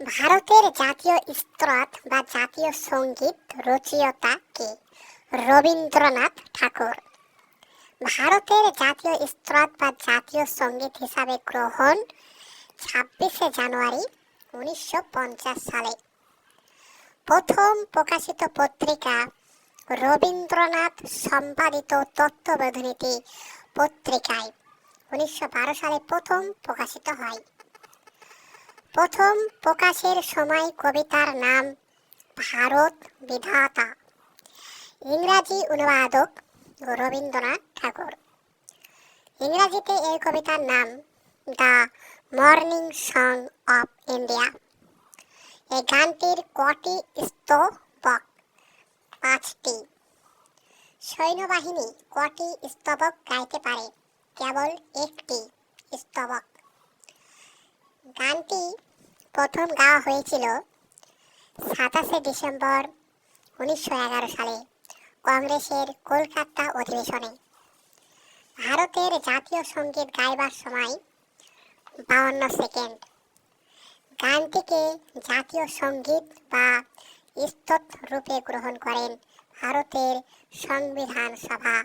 ভারতের জাতীয় স্তোত্র বা জাতীয় সঙ্গীত রচয়িতা কে? রবীন্দ্রনাথ ঠাকুর। ভারতের জাতীয় স্তোত্র বা জাতীয় সঙ্গীত হিসাবে গ্রহণ 26শে জানুয়ারি 1950 সালে। প্রথম প্রকাশিত পত্রিকা রবীন্দ্রনাথ সম্পাদিত তত্ত্ববোধিনী পত্রিকায় 1912 সালে প্রথম প্রকাশিত হয়। প্রথম প্রকাশের সময় কবিতার নাম ভারত বিধাতা। ইংরাজি অনুবাদক রবীন্দ্রনাথ ঠাকুর। ইংরাজিতে এই কবিতার নাম the morning song of India. এই গানটির কটি স্তবক? 5টি। সৈন্যবাহিনী কটি স্তবক গাইতে পারে? কেবল 1টি স্তবক। গানটি প্রথম গাওয়া হয়েছিল 27শে ডিসেম্বর 1911 সালে কংগ্রেসের কলকাতা অধিবেশনে। ভারতের জাতীয় সঙ্গীত গাইবার সময় 52 সেকেন্ড। গানটিকে জাতীয় সঙ্গীত বা স্তোত্র রূপে গ্রহণ করেন ভারতের সংবিধান সভা।